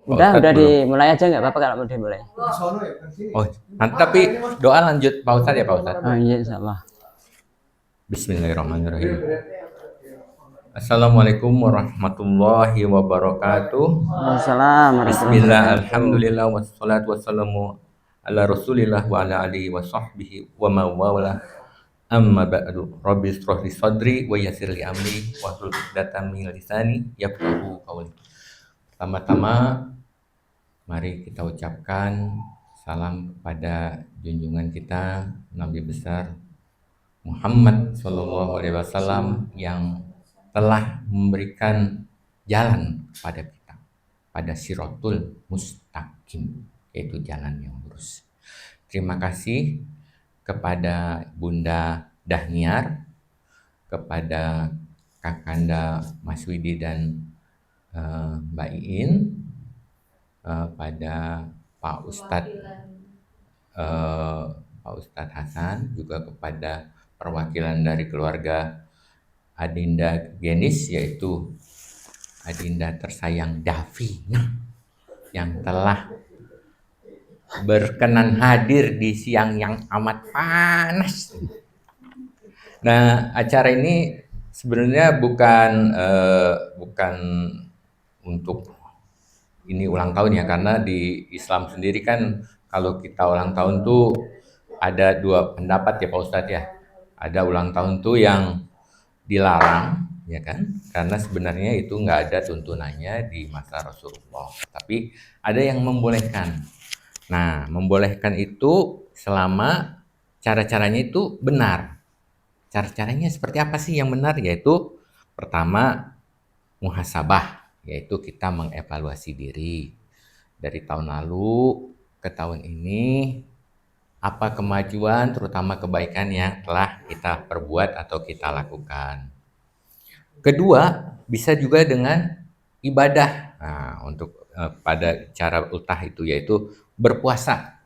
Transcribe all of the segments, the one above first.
Pak Udah Ustadz belum. dimulai aja nggak apa-apa kalau mau dimulai. Oh, tapi doa lanjut Pak Ustadz ya Pak Ustadz. Oh iya, insyaallah. Bismillahirrahmanirrahim. Assalamualaikum warahmatullahi wabarakatuh. Assalamualaikum warahmatullahi Bismillah, wabarakatuh. alhamdulillah, wassalatu wassalamu ala rasulillah wa ala alihi wa sahbihi wa mawala. Amma ba'du, rabbi ishrah li sadri wa yassir li amri wa hlul 'uqdatam min lisani yafqahu qawli. Pertama-tama mari kita ucapkan salam kepada junjungan kita Nabi besar Muhammad Shallallahu Alaihi Wasallam yang telah memberikan jalan pada kita pada Siratul Mustaqim, yaitu jalan yang lurus. Terima kasih kepada Bunda Dahniar, kepada Kakanda Mas Widi dan Mbak Iin, pada Pak Ustadz Hasan, juga kepada perwakilan dari keluarga Adinda Genis, yaitu Adinda tersayang Davi yang telah berkenan hadir di siang yang amat panas. Nah, acara ini sebenarnya bukan untuk ini ulang tahun ya, karena di Islam sendiri kan kalau kita ulang tahun tuh ada dua pendapat ya Pak Ustadz ya. Ada ulang tahun tuh yang dilarang ya kan, karena sebenarnya itu nggak ada tuntunannya di masa Rasulullah. Tapi ada yang membolehkan. Nah, membolehkan itu selama cara-caranya itu benar. Cara-caranya seperti apa sih yang benar? Yaitu pertama, muhasabah, yaitu kita mengevaluasi diri dari tahun lalu ke tahun ini, apa kemajuan terutama kebaikan yang telah kita perbuat atau kita lakukan. Kedua, bisa juga dengan ibadah. Nah, untuk pada cara ultah itu yaitu berpuasa.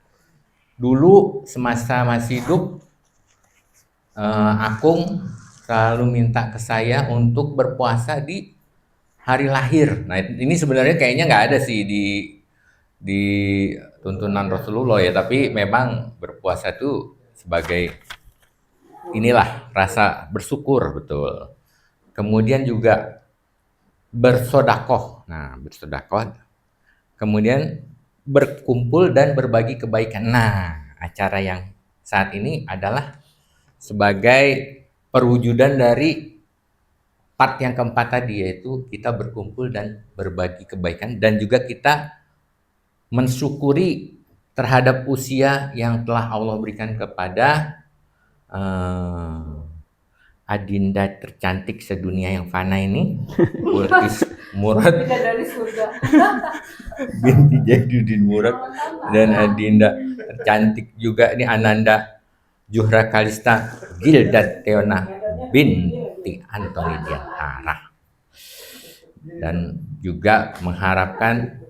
Dulu semasa masih hidup, Akung selalu minta ke saya untuk berpuasa di hari lahir. Nah, ini sebenarnya kayaknya nggak ada sih di tuntunan Rasulullah ya, tapi memang berpuasa itu sebagai inilah rasa bersyukur, betul. Kemudian juga bersodakoh. Nah, bersodakoh. Kemudian berkumpul dan berbagi kebaikan. Nah, acara yang saat ini adalah sebagai perwujudan dari part yang keempat tadi, yaitu kita berkumpul dan berbagi kebaikan dan juga kita mensyukuri terhadap usia yang telah Allah berikan kepada Adinda tercantik sedunia yang fana ini, Bilqis Murad binti Jainuddin Murad, dan Adinda tercantik juga ini Ananda Juhra Kalista Gildat Teona binti Antoni Diantara. Dan juga mengharapkan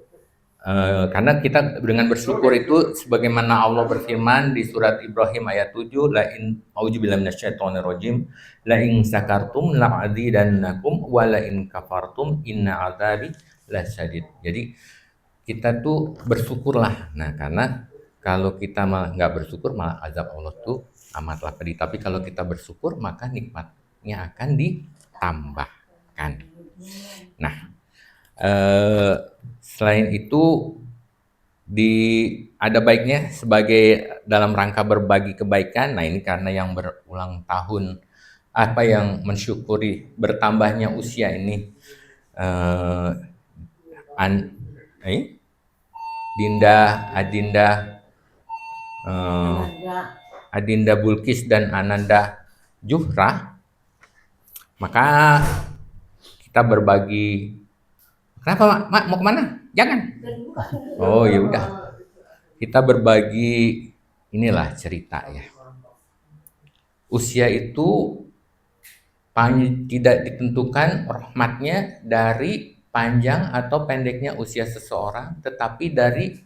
karena kita dengan bersyukur itu sebagaimana Allah berfirman di surat Ibrahim ayat 7, la in auzubillahi minasyaitonirrajim, la in sakartum la'azidannakum wa la in kafartum inna azabi lasyadid. Jadi kita tuh bersyukurlah. Nah, karena kalau kita malah nggak bersyukur, malah azab Allah tuh amatlah pedih. Tapi kalau kita bersyukur, maka nikmatnya akan ditambahkan. Nah, selain itu ada baiknya sebagai dalam rangka berbagi kebaikan. Nah, ini karena yang berulang tahun apa yang mensyukuri bertambahnya usia ini Adinda Bilqis dan Ananda Juhra, maka kita berbagi. Kenapa Mak? Mau kemana? Jangan. Oh ya udah. Kita berbagi inilah cerita ya. Usia itu tidak ditentukan rahmatnya dari panjang atau pendeknya usia seseorang, tetapi dari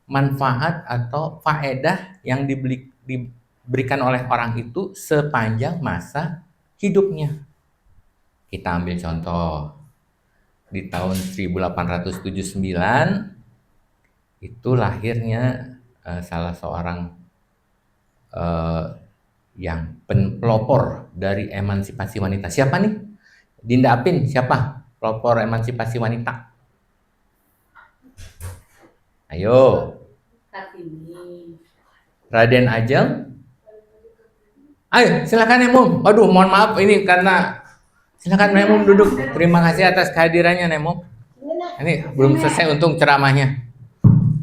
manfaat atau faedah yang diberikan oleh orang itu sepanjang masa hidupnya. Kita ambil contoh di tahun 1879 itu lahirnya salah seorang yang pelopor dari emansipasi wanita. Siapa nih? Dinda Apin, siapa pelopor emansipasi wanita? Ayo. Raden Ajeng. Ayo, silakan Nemum. Aduh, mohon maaf ini karena silakan Nemum duduk. Terima kasih atas kehadirannya Nemum. Ini belum selesai untung ceramahnya.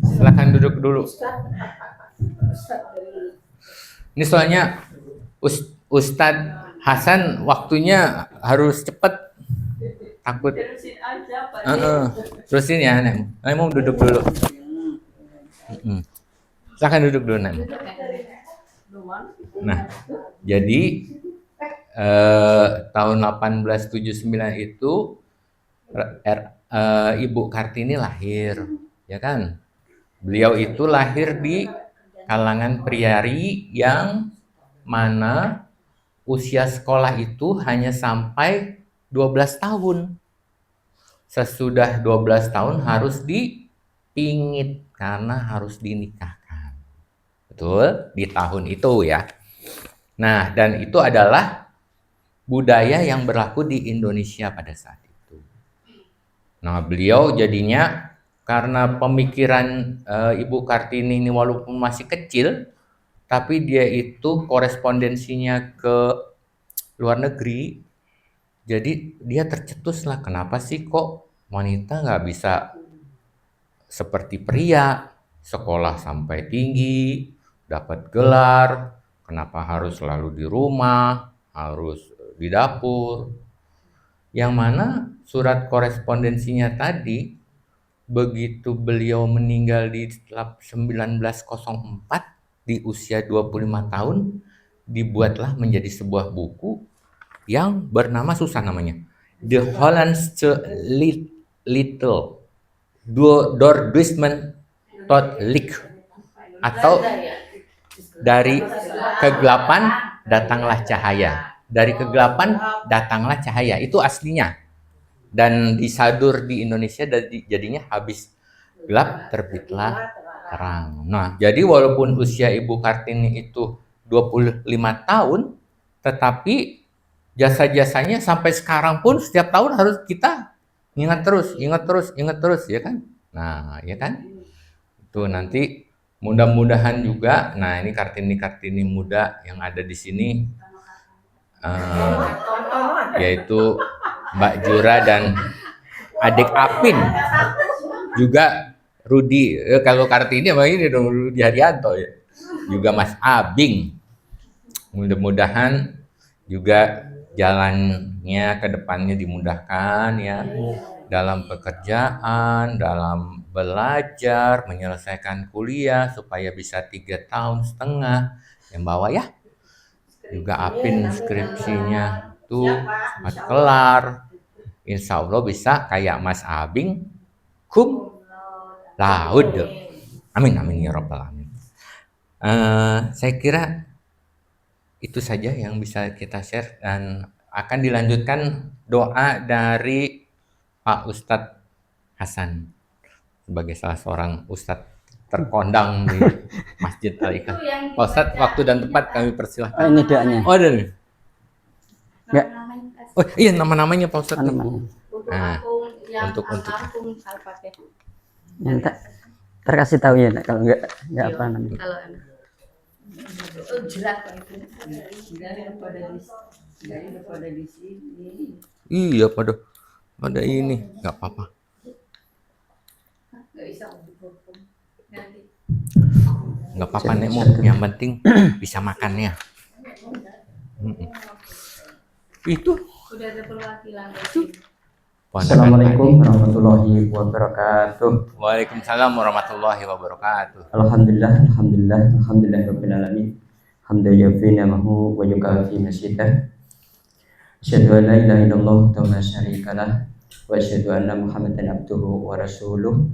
Silakan duduk dulu. Ini soalnya Ustadz Hasan waktunya harus cepat. Takut. Terusin aja, Pak. Terusin ya, Nemum duduk dulu. Silakan duduk dulu, Nem. Nah, jadi tahun 1879 itu Ibu Kartini lahir, ya kan? Beliau itu lahir di kalangan priari yang mana usia sekolah itu hanya sampai 12 tahun. Sesudah 12 tahun harus dipingit karena harus dinikahkan. Betul? Di tahun itu ya. Nah, dan itu adalah budaya yang berlaku di Indonesia pada saat itu. Nah, beliau jadinya karena pemikiran Ibu Kartini ini walaupun masih kecil, tapi dia itu korespondensinya ke luar negeri. Jadi dia tercetus lah, kenapa sih kok wanita nggak bisa seperti pria, sekolah sampai tinggi, dapat gelar, kenapa harus selalu di rumah, harus di dapur. Yang mana surat korespondensinya tadi, begitu beliau meninggal di 1904 di usia 25 tahun, dibuatlah menjadi sebuah buku yang bernama susah namanya, The Hollandse Little Doordusman tot Licht, atau dari kegelapan datanglah cahaya. Dari kegelapan datanglah cahaya, itu aslinya. Dan disadur di Indonesia jadinya habis gelap terbitlah terang. Nah, jadi walaupun usia Ibu Kartini itu 25 tahun, tetapi jasa-jasanya sampai sekarang pun setiap tahun harus kita ingat terus, ya kan? Nah, ya kan? Itu nanti mudah-mudahan juga, nah ini Kartini-Kartini muda yang ada di sini, yaitu Mbak Jura dan adik Apin, juga Rudi, kalau Kartini apa ini dong, Rudi Haryanto ya, juga Mas Abing. Mudah-mudahan juga jalannya ke depannya dimudahkan ya, dalam pekerjaan, dalam belajar, menyelesaikan kuliah supaya bisa 3,5 tahun yang bawah ya. Juga Apin skripsinya tuh cepat kelar, insya Allah bisa kayak Mas Abing cum laude. Amin amin ya rabbal alamin. Saya kira itu saja yang bisa kita share, dan akan dilanjutkan doa dari Pak Ustadz Hasan sebagai salah seorang ustadz terkondang di Masjid Al-Ikhlas. Pak Ustadz, waktu dan tempat kami persilahkan. Ini doanya. Oh, ada nih. Enggak. Oh iya, nama-namanya Pak Ustadz. Namanya. Nah, untuk Yang terkasih tahu ya, kalau enggak apa namanya. Kalau jelas itu pada di sini. Iya, pada ini nggak apa-apa. Nggak apa-apa Nek, yang penting bisa makannya. Itu. Udah ada perwakilan. Assalamualaikum warahmatullahi wabarakatuh. Waalaikumsalam warahmatullahi wabarakatuh. Alhamdulillahirabbil alamin. Hamdan yafi ni'amahu wa yukafi masyidah. Asyhadu an la ilaha illallah wa la syarika lah wa asyhadu anna Muhammadan abduhu wa rasuluh.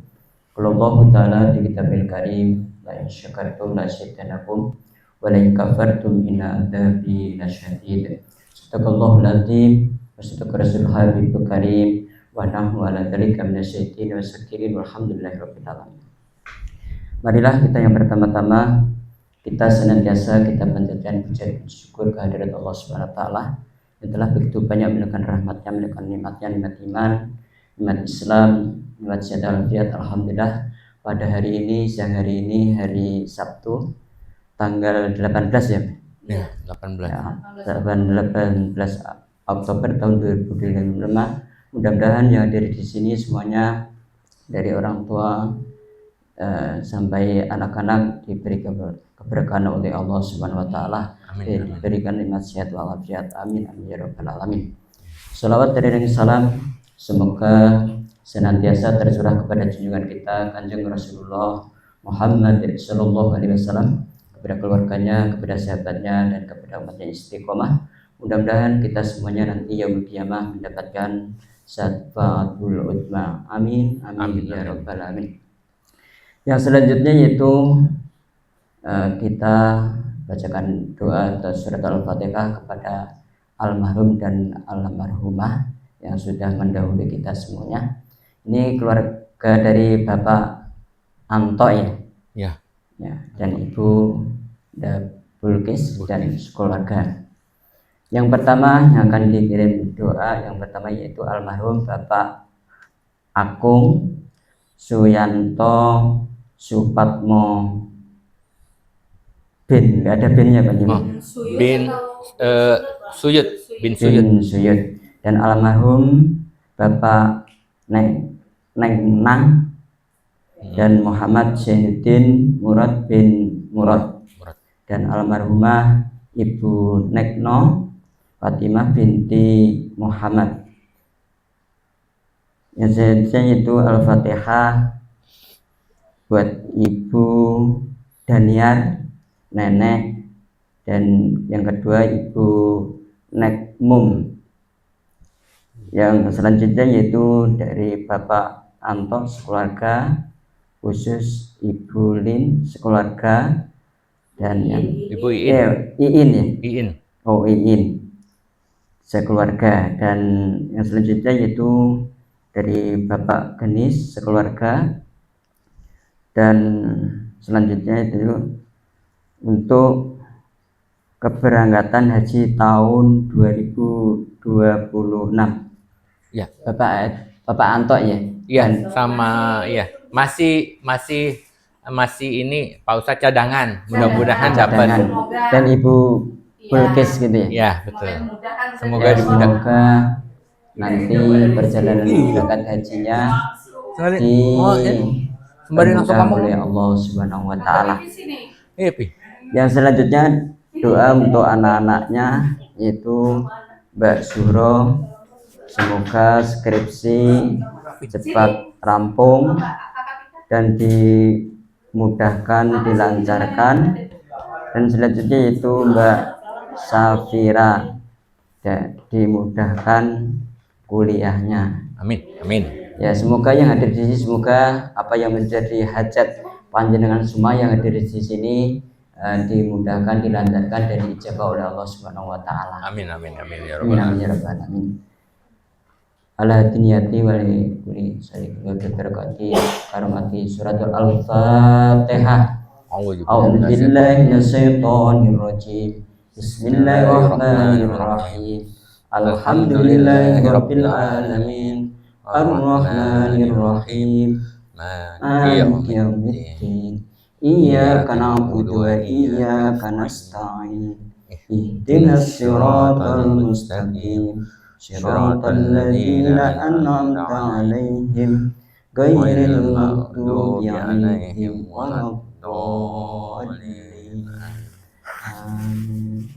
Qala Allah ta'ala fi kitabil karim, la in syakartum la azidannakum wa la in kafartum inna adzabi lasyadid. Sadaqallahul azim wa sadaqa rasul habibul karim. Wa nahnu ala dzalika minasyaitonir rajim walhamdulillahirabbil alamin. Marilah kita yang pertama-tama kita senantiasa kita panjatkan puji dan syukur kehadirat Allah Subhanahu wa taala yang telah begitu banyak memberikan rahmatnya, memberikan nikmatnya, nikmat iman, nikmat Islam, nikmat sehat walafiat. Alhamdulillah pada hari ini, siang hari ini, hari Sabtu tanggal 18 ya. Ya, 18. Ya, 18 Oktober tahun 2025. Mudah-mudahan yang hadir di sini semuanya dari orang tua sampai anak-anak diberi keberkahan oleh Allah Subhanahu wa taala, diberikan nikmat sehat walafiat. Amin amin ya rabbal alamin. Salawat dan salam semoga senantiasa tercurah kepada junjungan kita Kanjeng Rasulullah Muhammad sallallahu alaihi wasallam, kepada keluarganya, kepada sahabatnya, dan kepada umatnya istiqomah. Mudah-mudahan kita semuanya nanti yaumul qiyamah mendapatkan syafaatul uzma. Amin amin ya rabbal alamin. Yang selanjutnya yaitu kita bacakan doa atau surat Al-Fatihah kepada almarhum dan almarhumah yang sudah mendahului kita semuanya. Ini keluarga dari Bapak Anto ya, dan Ibu Bulkis dan keluarga. Yang pertama yang akan dikirim doa yang pertama yaitu almarhum Bapak Akung Suyanto Supatmo bin, nggak ada binnya Pak Jim. Bin Suyud, bin Suyud, dan almarhum Bapak Nengnang dan Muhammad Zainuddin Murad bin Murad, dan almarhumah Ibu Nekno Fatimah binti Muhammad. Yang selanjutnya itu Al-Fatihah buat Ibu Daniar, nenek, dan yang kedua Ibu Nekmum. Yang selanjutnya yaitu dari Bapak Anto sekeluarga, khusus Ibu Lin sekeluarga, dan yang Ibu Iin. Iin ya? Iin. Oh, Iin sekeluarga. Dan yang selanjutnya yaitu dari Bapak Genis sekeluarga, dan selanjutnya itu untuk keberangkatan haji tahun 2026. Ya. Bapak Anto ya? Iya, sama ya. Masih ini Pak Ustadz cadangan. Mudah-mudahan dapat. Dan Ibu Bulkis gitu ya? Iya, betul. Semoga dimudahkan. Semoga nanti perjalanan berangkat hajinya dimudahkan oleh Allah Subhanahu wa taala. Yang selanjutnya doa untuk anak-anaknya yaitu Mbak Suro, semoga skripsi cepat rampung dan dimudahkan, dilancarkan. Dan selanjutnya yaitu Mbak Safira, dimudahkan kuliahnya. Amin, amin. Ya, semoga yang hadir di sini, semoga apa yang menjadi hajat panjenengan semua yang hadir di sini dimudahkan, dilancarkan, dan diijabah oleh Allah Subhanahu wa taala. Amin amin amin ya rabbal alamin. Ala diniyati wa li kulli syai'in wa barakati karomati suratul Al-Fatihah. A'udzu billahi minasyaitonir rajim. Bismillahirrahmanirrahim. Alhamdulillahirabbil alamin. Ar-Rahmanir-Rahim. Maliki yaumiddin. Iyyaka na'budu wa iyyaka nasta'in. Ihdinas siratal mustaqim. Shiratal ladzina an'amta 'alaihim ghairil maghdubi 'alaihim waladdallin. Amin.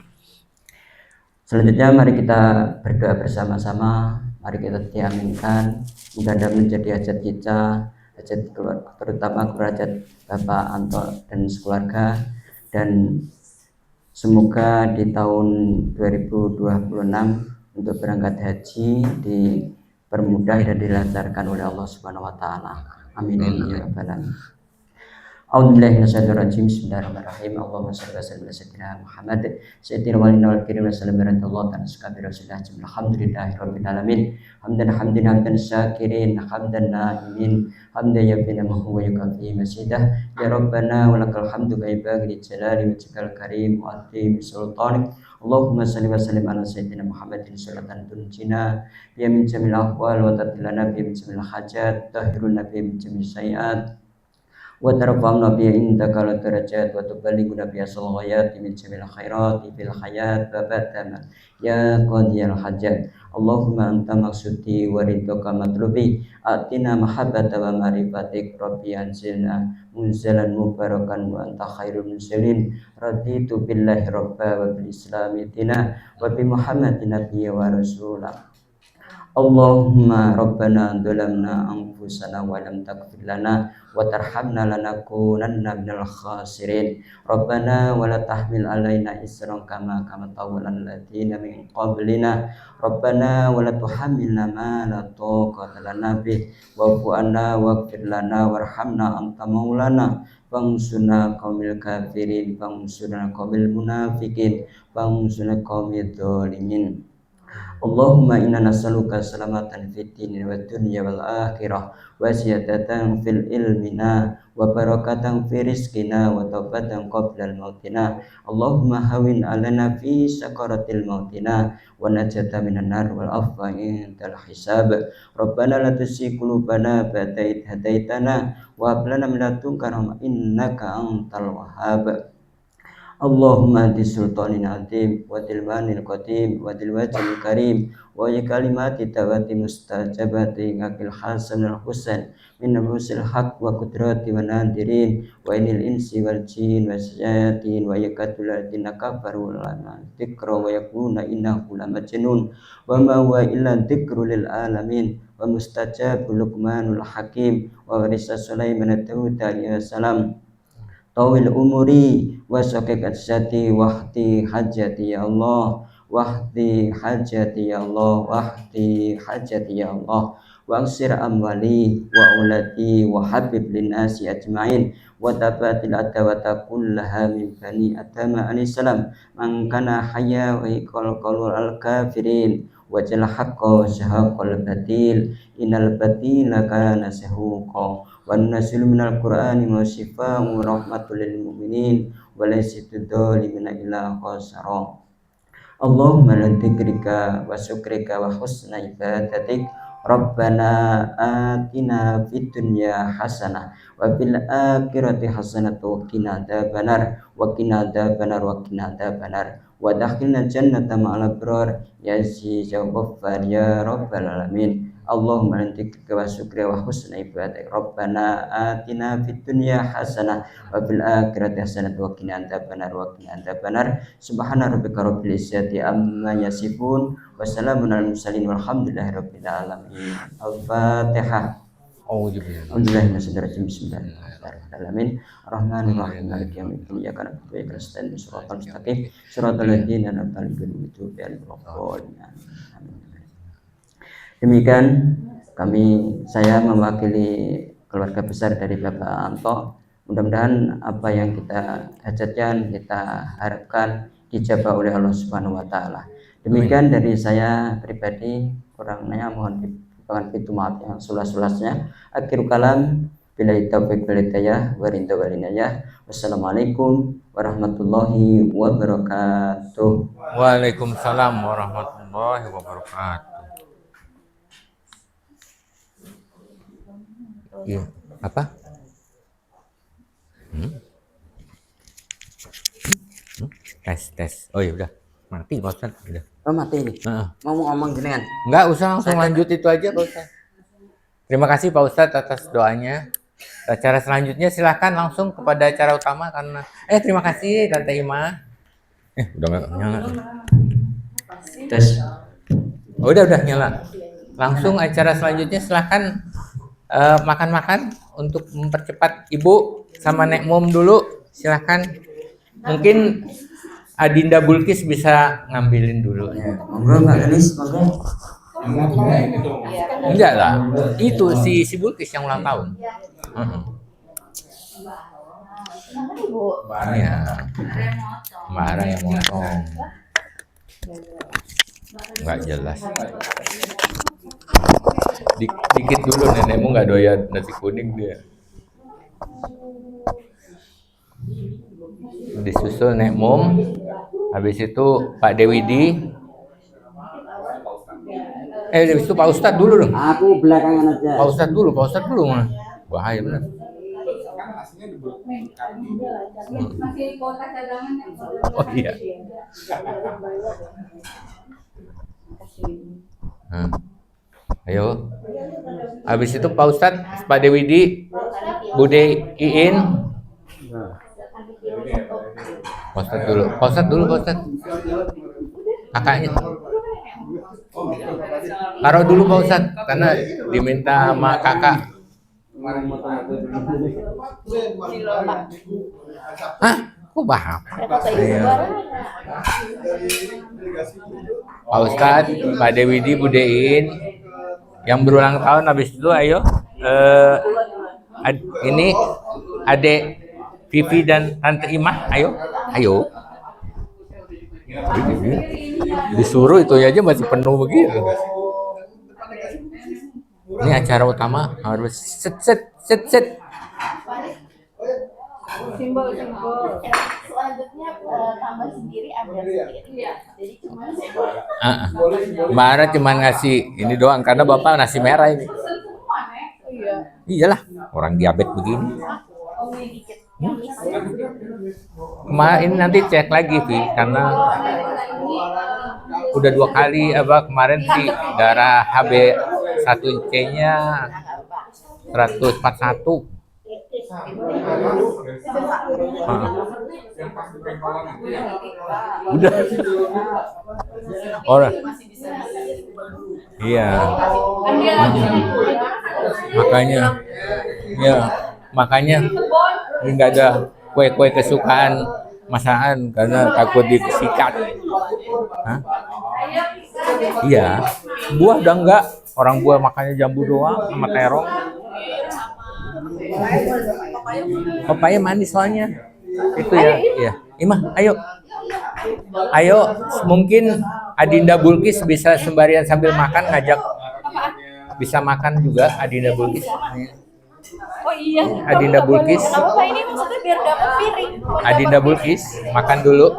Selanjutnya mari kita berdoa bersama-sama. Mari kita diaminkan, mudah-mudahan menjadi hajat kita, hajat keluarga, terutama hajat Bapak Anto dan sekeluarga, dan semoga di tahun 2026 untuk berangkat haji dipermudah dan dilancarkan oleh Allah Subhanahu wa taala. Amin ya rabbal alamin. A'udzubillahi minasyaitonirrajim. Bismillahirrahmanirrahim. Allahumma shalli wa sallim ala sayyidina Muhammad sayyidil waliyyin wal kirim wa sallam Allah ta'ala sekali rasulillah. Alhamdulillahirabbil alamin. Hamdan syakirin, hamdan na'imin, hamdan yafina mahu wa yukafi masidah. Ya Rabbana wa lakal hamdu kaibaghi jalali wa jikal karim wa atim sultanik. Allahumma salli wa sallim ala sayyidina Muhammadin salatan tunjina biya min jamil ahwal wa tatilana biya min jamil hajat tahiruna biya min jamil sayiat wa tarfa'na biya indaka la darajat wa tuballighuna biya salawat min jamil khairat bil hayat wa badama ya qadiyal hajat. Allahumma anta maksudi wa ridhoka matlubi atina mahabbata wa marifatik rabbi anzilna munzalan mubarakan wa anta khairul munzilin raditu billahi rabba wa bil islami dina wa bi muhammadin nabiyya wa rasulah. Allahumma rabbana dhalamna anfusana wa lam taghfir lana wa tarhamna lanakunanna minal khasirin. Rabbana wa la tahmil alaina isran kama tawalal ladina min qablina. Rabbana wa la tuhammilna ma la taqata lana bih wa'fu anna waghfir lana warhamna anta maulana fangsurna qaumil kafirin fangsurna qaumil munafiqin fangsurna qaumid dhalimin. Allahumma inna nas'aluka salamatan fid dini wad dunya wal akhirah wa ziyadatan fil ilmina wa barakatan fi rizqina wa taubatan qabla al mautina. Allahumma hawin alana fi sakaratil mautina wa najata minan nar wal afwa indal hisab. Rabbana la tuzigh qulubana ba'da idh hadaitana wa hab lana min ladunka rahmah innaka antal wahhab. Allahumma anti sultanin azim wa tilmanil qadim wa tilwajil karim wa ya kalimati tawati mustajabati ngakil hasan al husan min nabusil haq wa kudrati wa nadirin wa inil insi wal jin wa syayatin wa yakatul ladina kafaru lana dhikra wa yakuna innahu lamajnun wa ma huwa illa dhikru lil alamin wa mustajabul luqmanul hakim wa warisa sulaiman ad-dawud alaihi salam. Tawil umuri wa saqiqat syati wahdi hajati ya Allah wahdi hajati ya Allah wahdi hajati ya Allah wa ansir amwali wa auladi wa habib linnasi ajma'in wa tabatil adawata kullaha min bani adama alaihissalam man kana hayya wa iqal qalul al kafirin wa jal haqqa syahaqal batil innal batila kana sahuqa wa nasilu minal qur'ani ma shifaa'un wa rahmatul lil mu'minin wa laysa bidzalimin illa khasara. Allahumma la dzikrika wa syukrika wa husna ibadatik. Rabbana atina fid dunya hasanah wa fil akhirati hasanah wa qina adzabannar wa qina adzabannar wa qina adzabannar wa dakhilna jannata ma'al abrar ya aziz ya ghaffar ya rabbal alamin. Allahumma lantikrika wa syukrika wa husna ibadatik. Rabbana atina fid dunya hasanah wa fil akhirati hasanah wa qina adzabannar wa qina adzabannar. Subhana rabbika rabbil izzati amma yasifun wa salamun alal mursalin walhamdulillahi rabbil alamin. Al-Fatihah. Alhamdulillah bismillahirrahmanirrahim. Ar-Rahmanir Rahim maliki yaumiddin iyyaka na'budu wa iyyaka nasta'in shiratal mustaqim shiratal ladzina an'amta 'alaihim. Demikian saya mewakili keluarga besar dari Bapak Anto. Mudah-mudahan apa yang kita hajatkan, kita harapkan dijabah oleh Allah Subhanahu wa taala. Demikian dari saya pribadi, kurangnya mohon dipakai pintu maaf yang sulas-sulasnya. Akhirul kalam billahi taufiq wal hidayah wa ridha wal inayah. Wassalamualaikum warahmatullahi wabarakatuh. Waalaikumsalam warahmatullahi wabarakatuh. Iya, apa? Tes. Oh ya udah. Mati Pak Ustaz. Udah. Oh mati ini. Mau ngomong jenengan? Enggak usah, langsung lanjut itu aja Pak Ustaz. Terima kasih Pak Ustaz atas doanya. Acara selanjutnya silahkan langsung kepada acara utama karena terima kasih Tante Ima. Udah enggak nyala. Tes. Oh, udah nyala. Langsung acara selanjutnya silahkan makan-makan untuk mempercepat Ibu sama Nek Mom dulu. Silahkan. Mungkin Adinda Bulkis bisa ngambilin dulu. Monggo Mbak Gelis, monggo. Enggak lah. Itu si Bulkis yang ulang tahun. Ibu. Iya, Mbak Ara yang motong. Nggak jelas. Dikit dulu, nenekmu nggak doyan nasi kuning dia. Disusul Nek Mum, habis itu Pak Dewidi. Habis itu Pak Ustadz dulu dong. Aku belakangan aja. Pak Ustadz dulu mah. Bahaya benar. Masih kota cadangan yang Oh iya. Ayo. Habis itu Pak Ustadz, Pak Dewidi, Bude Iin. Pak Ustadz dulu. Kakaknya. Taruh dulu Pak Ustadz, karena diminta sama kakak. Hah? Kok paham? Pak Ustadz, Pak Dewidi, Budein, yang berulang tahun habis itu ayo. Ini Adek Vivi dan Tante Imah, ayo. Disuruh itu aja masih penuh begitu. Ini acara utama harus set. simbol. Selanjutnya tambah sendiri ada sendiri. Jadi cuma Mbak Ara cuma ngasih ini doang karena Bapak nasi merah ini. Iya. Iyalah, orang diabetes begini. dikit. Kemarin ini nanti cek lagi, Vi, karena udah 2 kali kemarin sih darah HB1C-nya 141. Udah. Orang. Iya. Makanya nggak ada kue kesukaan masakan karena takut disikat. Hah? Iya. Buah udah enggak. Orang buah makannya jambu doang sama terong. Papaya manis soalnya. Itu ya. Iya. Imah, ayo. Mungkin Adinda Bulkis bisa sembarian sambil makan ngajak. Bisa makan juga Adinda Bulkis. Oh iya. Adinda Bulkis. Apa ini maksudnya biar dapat piring? Adinda Bulkis, makan dulu.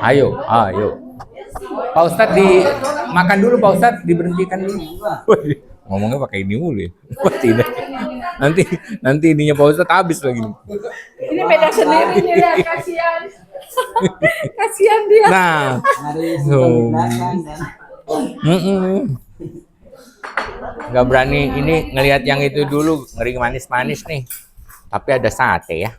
Ayo. Ayo. Pak Ustadz makan dulu, Pak Ustadz diberhentikan dulu. Ngomongnya pakai ini mulu ya. Tidak. Nanti ininya Pak Ustadz habis lagi. Ini beda sendiri ya, kasihan. Kasihan dia. Nah. Nggak berani ini ngelihat yang itu dulu, ngeri manis-manis nih. Tapi ada sate ya.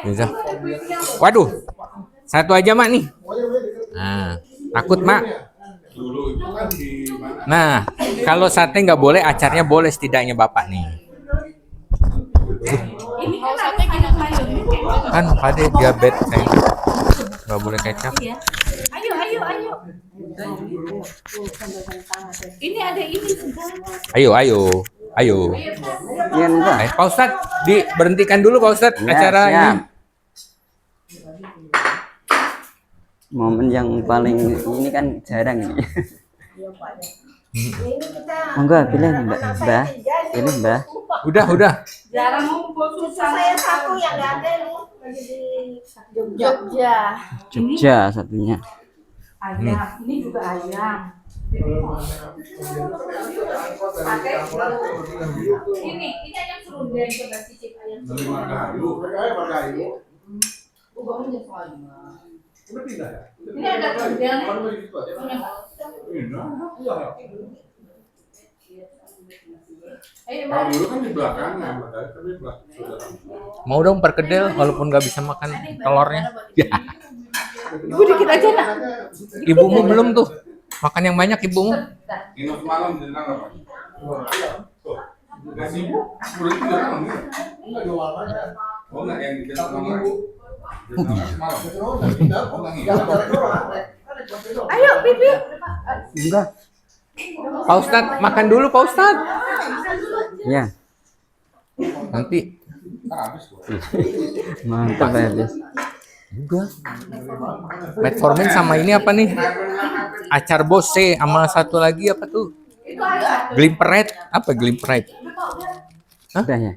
Bisa. Waduh. Satu aja, Mak nih. Nah, takut, Mak. Nah, kalau sate nggak boleh, acarnya boleh setidaknya Bapak nih. Ini kan sate gimana? Kan pada diabetes nggak boleh kecap. Ayo. Ini ada ini segala. Ayo. Iya, enggak. Pak Ustadz, diberhentikan dulu Pak Ustadz acaranya. Momen yang paling ini kan jarang ini. Enggak, pilih Mbak. Pilih Mbak. Udah. Jarang ngumpul susah. Saya satu yang nggak ada nih. Jogja. Jogja satunya. Ayam, ini juga ayam. Ini ayam serundeng, coba cicip ayam serundeng. Ini ada serundeng. Dulu kan di belakang, Mau dong perkedel walaupun nggak bisa makan telurnya. Ya. Ibu dikit aja nak. Ibumu belum tuh. Makan yang banyak ibumu. Minum semalam di sana apa? Tuh. Nggak sibuk, udah 3 tahun ya? Oh enggak yang dibilang sama semalam. Oh enggak ngidam. Ayo, Pipi. Enggak. Pak Ustadz, makan dulu Pak Ustadz. Ya, Nanti. Ntar habis gua. mantap habis. Enggak. Metformin sama ini apa nih? Acar bose sama satu lagi apa tuh? Glimperet. Apa glimperet? Udah ya.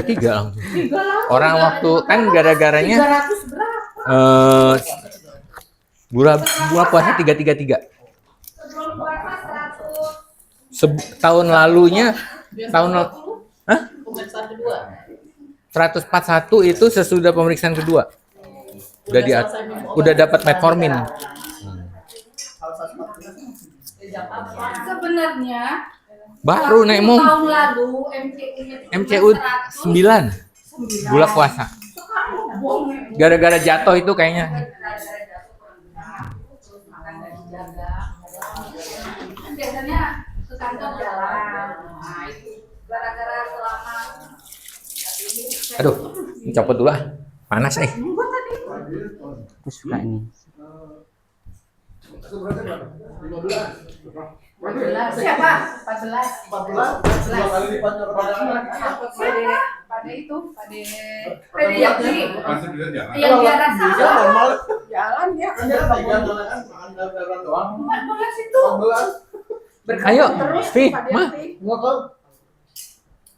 Tiga langsung. Orang waktu kan gara-garanya 300 berapa? bulan puasa 333. Tahun lalunya Hah? 141 itu sesudah pemeriksaan kedua. Udah dapat metformin. Sebenarnya Baru naik mau tahun lalu MCU 9 bulan puasa. Gara-gara jatuh itu kayaknya. Biasanya ke kantor jalan. Nah, itu gara-gara selama Aduh, copot dulu ah. Panas Aku suka ini. siapa? 14. Siapa? Pada itu, pada Yaki. Masih bisa jalan. Yang jarak sama. Jalan ya. 14 itu. Ayo, Pi, mah. Enggak kan?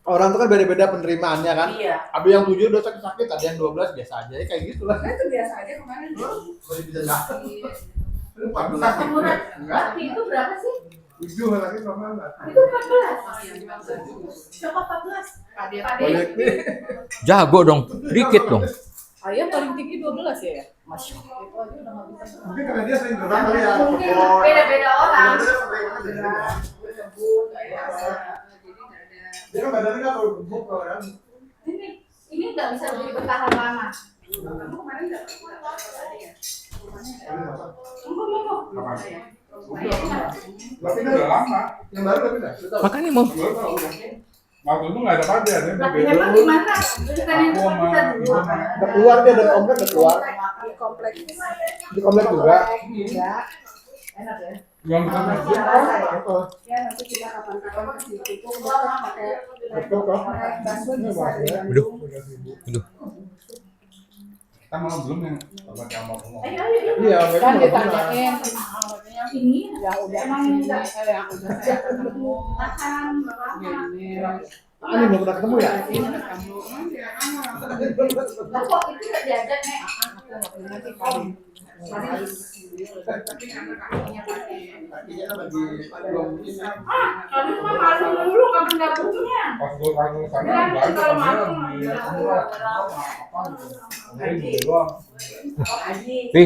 Orang tuh kan beda-beda penerimaannya kan. Iya. Ada yang 7 udah sakit, ada yang 12 biasa aja ya kayak gitu lah. Nah, itu biasa aja kemarin. Masih bisa jalan. Lu 14 Murah. enggak? Tapi itu berapa sih? 7 lagi sama enggak? Itu 14. Siapa 14? Pade. Jago dong, dikit dong. Ayah paling tinggi 12 ya? Masya Allah. Mungkin karena dia sering gerak kali ya. Mungkin beda-beda orang. Dia kan badannya nggak kalau gemuk kan. Ini nggak bisa lebih bertahan lama. Kamu kemarin nggak Tapi itu udah lama. Yang baru udah pindah. Makanya mau. Waktu itu nggak ada pada, ada yang Tapi beda. emang gimana? Bukan yang Aku sama kita ibu dulu. sama Udah keluar dia dari komplek udah keluar. Di komplek juga. Enak ya. yang kita masuk. Ya nanti kita kapan-kapan ke situ. Kita pakai Betul kok. bakso Ini bisa bahasanya. ya. Aduh. Kita malah belum yang obat yang mau ngomong. Ayo, ayo, ayo. Iya, mereka Kan nggak ditanyain yang ini Ya udah. emang enggak yang udah saya ketemu makan berapa Ini belum pernah ketemu ya? Lah kok itu nggak diajak nek kamu mah malu dulu kamu nggak punya Pas gue kalau sana Ya, banyak kalau orang malu, di ya. apa? Ini doang. Pi,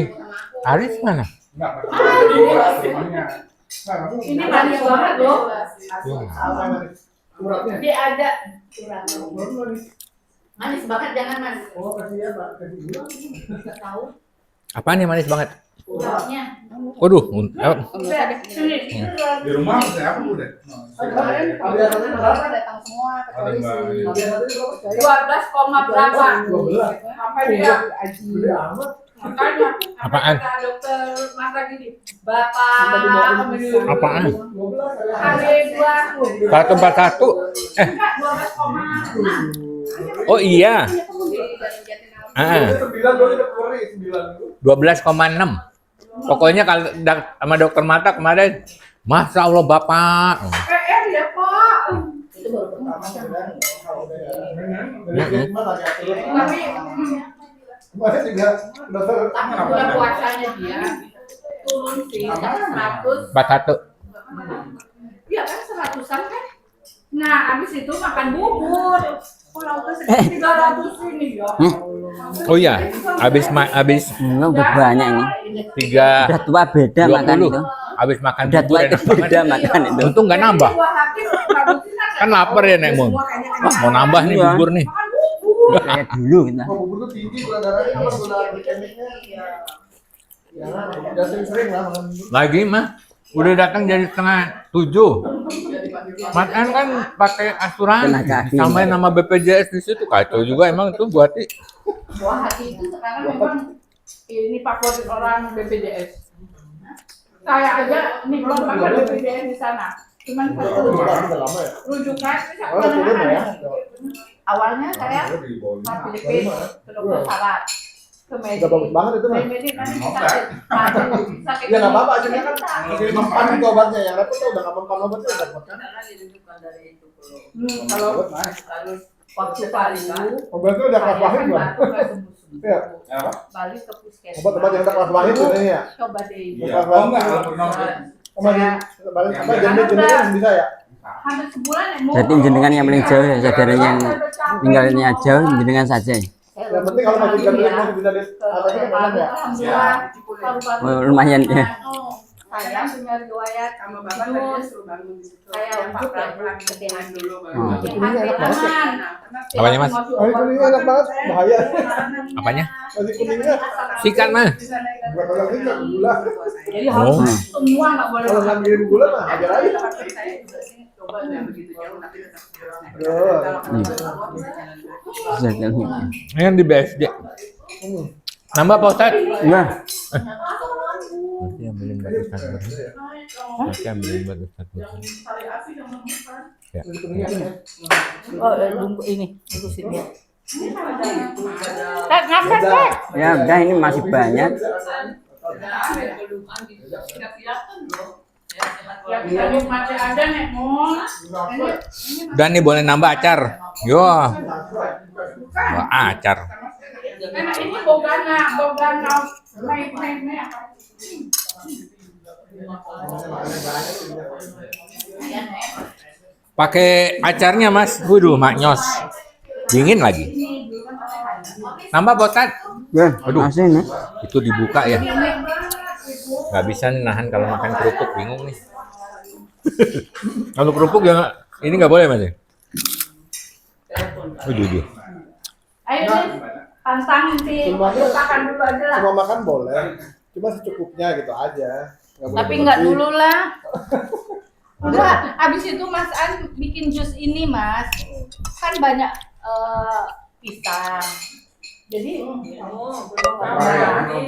Aris mana? Enggak, rumahnya. Nah, aku ini manis banget loh Suratnya. dia ada surat manis banget jangan mas Oh, kasih ya, Pak. Kasih gula. nggak tahu Apaan nih manis banget? suratnya Waduh, udah sini di rumah saya apa udah? kemarin Abiatannya berapa? datang semua kecuali Ada, si Mbak. Abiatannya berapa? 12, berapa 12. sampai dia Gede amat. makanya Apaan? kata dokter mata gini bapak apaan? 12. hari gua 141. enggak 12,6 Oh iya. Ah, 9 dulu udah keluar nih, 9 dulu. 12,6. Pokoknya kalau sama dokter mata kemarin, Masya Allah Bapak. ya pak Itu baru pertama kan. Dari Christmas agak turun. tapi Kemarin juga dokter bulan puasanya dia turun sih 100 41. iya kan 100-an kan nah abis itu makan bubur kalau ke 300 ini ya Oh iya, habis Enggak udah banyak ini. 3 Udah tua beda makan 20. itu. Habis makan Udah tua bubur itu enak banget. beda makan itu. Untung nggak nambah. Kan lapar ya Nek Mun. Wah, mau nambah nih Iya. bubur nih. makan bubur Kayak dulu kita. Oh, bubur tuh tinggi gula darahnya apa gula glikemiknya. Ya, udah sering-sering lah makan bubur. Lagi mah udah datang jadi setengah 7. Mas An kan pakai asuransi, Kena kaki. samain nama BPJS di situ kacau juga emang itu buat Buah hati itu sekarang memang ini favorit orang BPJS. Saya aja nikmat banget BPJS di sana. Cuman satu rujukan awalnya saya Filipin ke dokter Salat ke medis. Udah bagus banget itu, Mas. Medis nanti sakit. Ya nggak apa-apa, akhirnya kan masih mempan itu obatnya. Yang repot tuh udah nggak mempan obatnya udah repot kan. Kalau Obat, Mas. waktu Bali Obatnya udah kelas wahid gua. Iya. Bali ke puskesmas. Obat-obat yang udah kelas wahid tuh ini ya. Coba deh. Kelas wahid. Sama di balik apa jenis bisa ya? Hampir sebulan ya. Berarti jenengan yang paling jauh ya, saudara yang tinggalnya jauh jenengan saja. Yang penting kalau masih gambar masih bisa lihat atasnya kan enak ya. Alhamdulillah. Oh, lumayan ya. Saya punya riwayat sama bapak tadi suruh bangun di situ. Saya pulang kedean dulu. Oh. Kuningnya enak banget ya. Apanya, Mas? Oh, kuningnya enak banget, bahaya. apanya? Masih kuningnya. Sikat mah. Bukan kalau ini nggak gula. Jadi harus Oh. semua nggak boleh. Kalau nggak ngirim gula mah ajar aja. Coba yang begitu jauh nanti Ini kan di BSD. Nambah Pak Ustadz? Iya. Nanti yang beliin buat Ustadz. Nanti yang beliin buat Ustadz. Ya. Oh, tunggu ini, tunggu sini. Ngapain, Pak? Ya udah ini masih banyak. Yang masih ada nih, Mon. Dan nih boleh nambah acar. Yo. Wah, acar. Nah, ini bogana naik apa? Pakai acarnya, Mas. Waduh, maknyos. Dingin lagi. Nambah Pak Ustadz? Ya, Aduh. masih nih. Itu dibuka ya. Nggak bisa nih nahan kalau makan kerupuk, bingung nih. Kalau kerupuk ya ini nggak boleh, Mas. Aduh. Ayo deh, tantangin sih. Makan dulu aja lah. Semua makan boleh. Cuma secukupnya gitu aja. Tapi nggak dulu lah. Udah, abis itu Mas An bikin jus ini, Mas. Kan banyak pisang. Jadi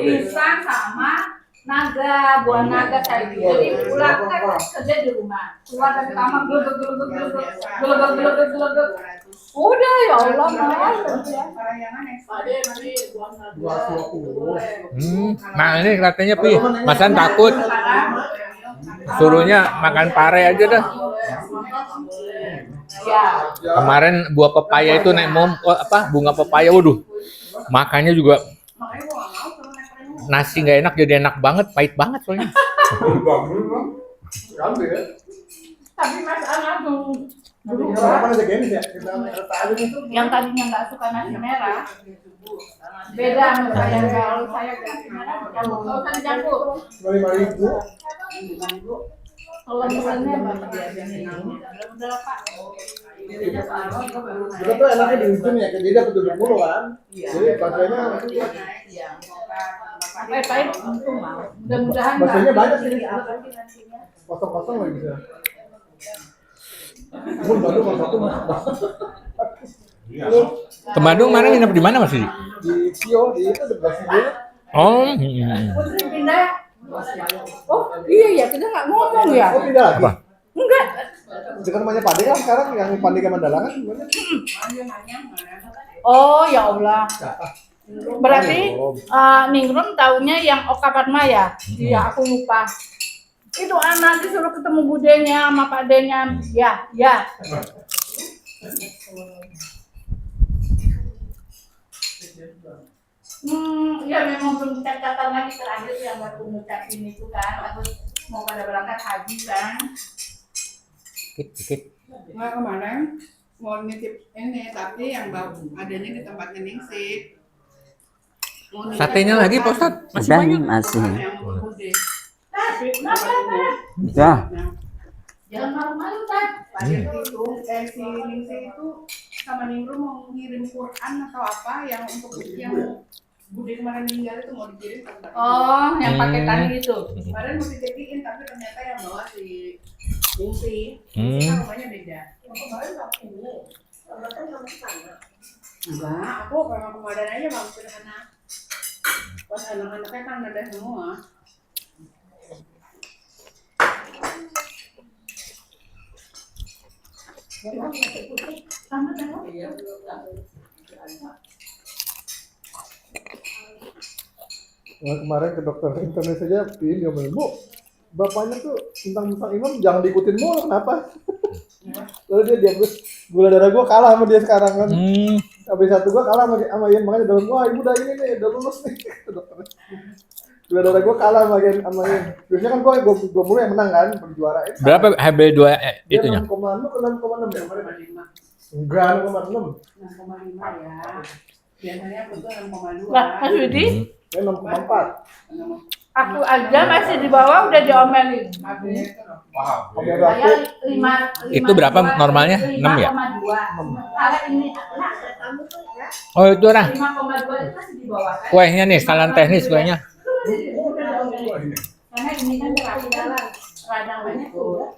pisang sama naga, buah naga saya itu. Jadi pulang kan kerja di rumah. Keluar dari kamar gelegek. Udah ya Allah, Mas. Nah ini katanya Pi, Masan takut. Suruhnya makan pare aja dah. Ya. Kemarin buah pepaya itu naik bunga pepaya, waduh. Makannya juga nasi nggak enak jadi enak banget, pahit banget soalnya. Tapi Mas An dulu yang tadinya nggak suka nasi merah, beda sama saya. Kalau saya nasi merah, kalau nggak usah dicampur. 5.000. Kalau bulannya berapa biasanya? Udah Pak. Kita tuh enaknya di ujung ya, jadi dapat 70 kan. Jadi baksonya Pahit untung mau. Mudah-mudahan baksonya banyak sih. nantinya. Kosong-kosong lagi bisa. Baru satu mas. Ke Bandung mana nginep di mana Mas Didi? Di Sio, di itu dekat Sio. Oh, Putri pindah. Oh iya ya, kita nggak ngomong ya. Oh pindah lagi. Apa? Enggak. Dekat rumahnya Pade kan sekarang yang Pade ke Mandala kan gimana? Oh ya Allah. Berarti Ningrum taunya yang Oka Padma ya? Iya, aku lupa. Itu anak disuruh ketemu budenya sama Pak Denya. Ya. Ya memang belum catatan lagi terakhir yang baru ngucapin itu kan. Terus mau pada berangkat haji kan. dikit. Nggak kemarin mau nitip ini, tapi yang adanya di tempatnya Ningsih. Satenya lagi Pak Ustadz? Masih Udah banyak. masih. Yang Bude. Udah. Jangan malu-malu kan. Itu si Ningsih itu sama Ningrum mau ngirim Quran atau apa yang untuk yang Bude kemarin meninggal itu mau dikirim ke Oh, yang paketan itu. Kemarin mau dititikin tapi ternyata yang bawa si Bungsi. Hmm. Kan rumahnya beda. Enggak, aku memang kemarin aja mampir anak. Pas anak-anaknya kan ada semua. Sama tengok. Nah, kemarin ke dokter internet saja, dia bilang, Bu, bapaknya tuh tentang imam jangan diikutin mulu, kenapa? Lalu dia diagnos gula darah gua kalah sama dia sekarang kan. Habis satu gua kalah sama Ian, makanya dalam wah ibu udah ini nih, udah lulus nih kata dokter. Gula darah gua kalah sama Ian. Biasanya kan gua mulu yang menang kan, berjuara. Berapa HB2 itunya? 6,6 ke 6,6 ya? 6,5. Enggak, 6,6. 6,5 ya. Biasanya aku tuh 6,2. Lah, Mas Widi, 6,4. aku aja masih di bawah udah diomelin. Wow. Saya 5. Itu berapa normalnya? 6 ya? 5,2. Kalau ini Oh itu orang 5,2 itu masih di bawah kan? kuehnya nih, kesalahan teknis kuehnya. Karena ini kan radang banyak tuh.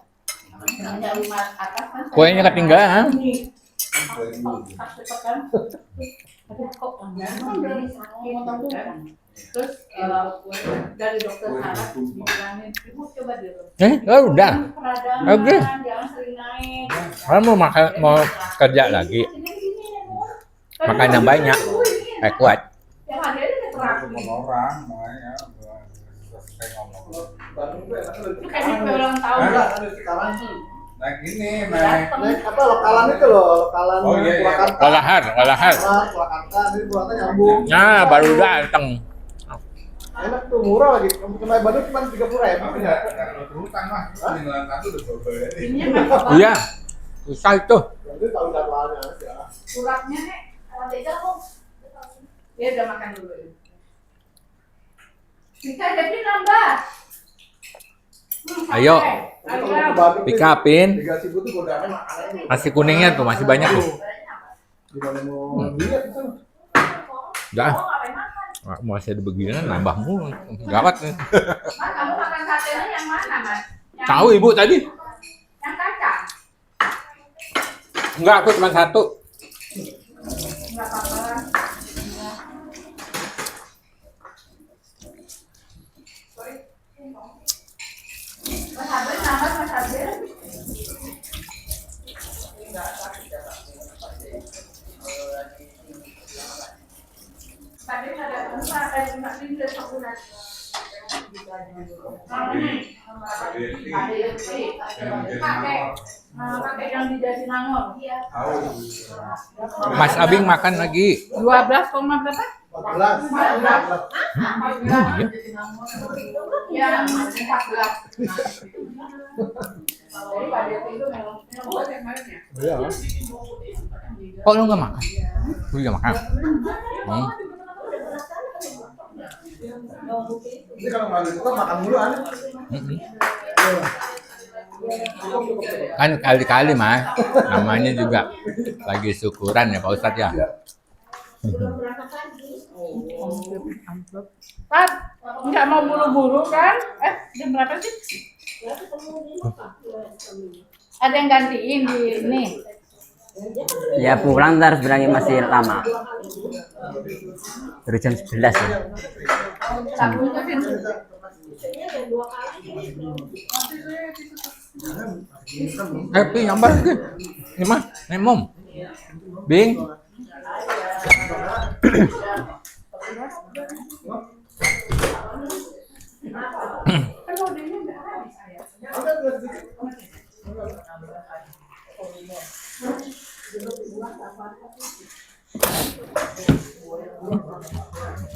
Yang 5 atas kan. Kuehnya ketinggalan. Terus dari dokter saraf dibilangin, ibu coba dulu. Udah. Oke. Jangan sering naik. Kamu mau kerja lagi, makan yang banyak, kuat. Yang ada ini terapi. orang makanya saya ngomong Itu kayaknya kue ulang tahun. nah gini naik Naik apa lokalan itu loh, lokalan Oh, iya, iya. Purwakarta. Olahan. Purwakarta, jadi Purwakarta nyambung. Nah, baru datang. Enak tuh, murah lagi. Kemarin Bandung cuma 30.000 ya. hutang mah 91 udah berbayar Ini masih Iya, susah itu. Jadi tahu jadwalnya aja. suratnya nih. Dia udah makan dulu. Bisa jadi nambah. Ayo. Ayo. Pikapin. 3.000 tuh godaannya makanan. Nasi kuningnya tuh masih banyak tuh. Gimana mau lihat itu? Udah. Masih ada beginian nambah mulu. Gawat nih. Mas, kamu makan satenya yang mana, Mas? Yang- Tahu ibu tadi? Yang kacang. Enggak, aku cuma satu. Enggak apa-apa. Mas Abel nambah, Mas Abel. Tadi ada tempat, ada tempat ini udah sebulan. Ada yang beli, pakai yang di Jatinangor. Iya. Mas Abing makan lagi. 12, berapa? 14. Yang 14. Jadi pada itu memang buat yang mana ya? Iya. Kok lu nggak makan? Lu nggak makan? Ini kalau nggak suka makan mulu aneh. Kan kali-kali mas, namanya juga lagi syukuran ya Pak Ustadz ya. Pat, nggak mau buru-buru kan? Jam berapa sih? Ada yang gantiin di ini. Ya pulang ntar sebenarnya masih lama. Baru jam 11 ya. Happy nyambar lagi. Ini mah, nih mom. Bing.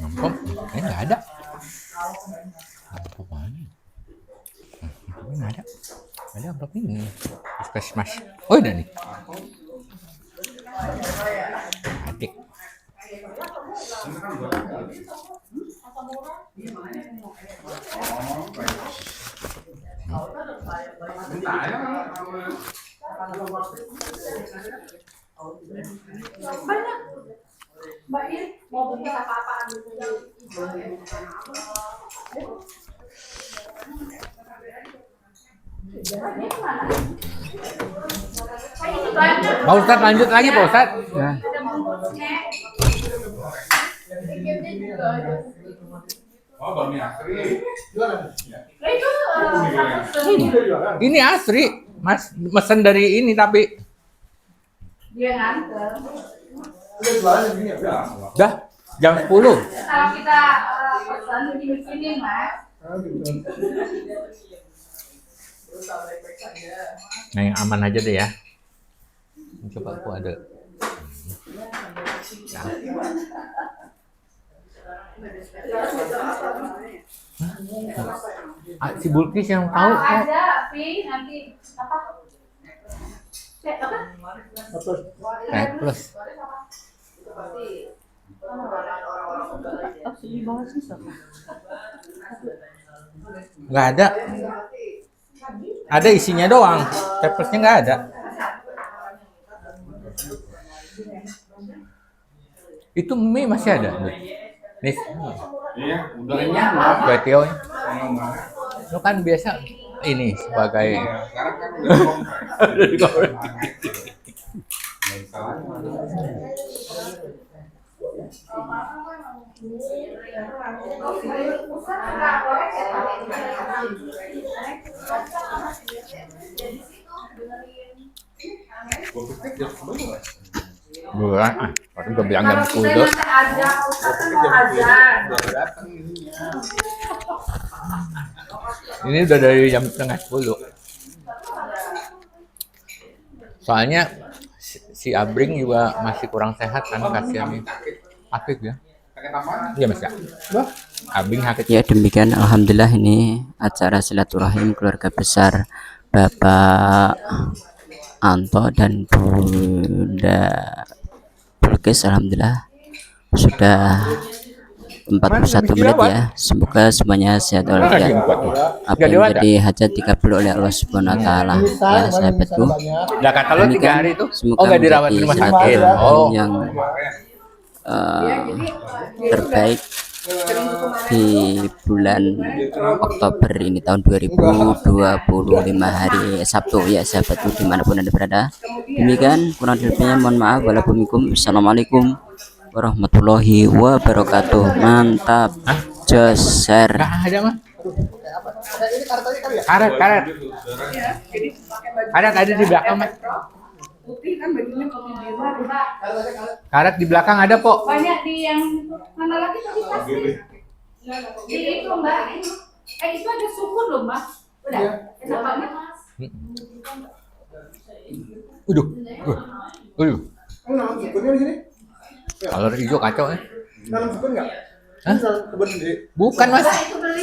Ngomong, nggak ada. Amplop mana? Nggak ada. Ada amplop ini. Puskesmas. Oh ada nih. Adik. Mbak Ir, mau beli apa-apaan gitu. Pak Ustadz lanjut lagi Pak Ustadz. Ya. Oh, Bami Asri. Ini asri, Mas. Mesen dari ini tapi Dia nganter. Udah jualan yang gini ya? Udah. dah jam 10. Kalau kita pesan di sini, Mas. Ah, gitu. Nah, yang aman aja deh ya. Coba aku ada. Nah. Si Bulkis yang tahu kok. Ada, Pi, nanti apa? Apa? Plus. Nggak ada. Ada isinya doang. Plusnya nggak ada. Itu mie masih ada. Nih, Iya, udah kenyang lah. kue tio. Kenyang banget. Lu kan biasa ini sebagai Iya, sekarang kan udah kompleks. Nggak salah. Gua pikir jam 11. bulan. Tapi udah bilang jam 10 tuh. Ini udah dari jam setengah 10. Soalnya si Abring juga masih kurang sehat kan kasihan nih. Aktif ya. Sakit apa? Iya Mas ya. Abring sakit. Ya demikian alhamdulillah ini acara silaturahim keluarga besar Bapak Anto dan Bunda Bulkis alhamdulillah sudah 41 menit ya. Semoga semuanya sehat walafiat. Apa yang menjadi hajat dikabul oleh Allah Subhanahu wa taala. Ya sahabatku. Udah kata lu 3 hari tuh. Semoga Oh enggak dirawat di menjadi rumah satu sakit. tahun Oh. yang terbaik di bulan Oktober ini tahun 2025 hari Sabtu ya sahabatku dimanapun anda berada. Demikian kurang lebihnya mohon maaf. Wassalamualaikum warahmatullahi wabarakatuh. Mantap. Just share. Enggak ada mah. Karet. Karet ada di belakang Mas. Putih kan bajunya kopi biru. Karet di belakang ada kok. Banyak di yang mana lagi tadi pasti. Di itu Mbak. Itu ada syukur loh Mas. Udah. Enak banget Mas. Waduh. Nanam sukunnya di sini? Kalau hijau kacau ya. Nanam sukun nggak? Hah? Kebun sendiri. Bukan Mas. Itu beli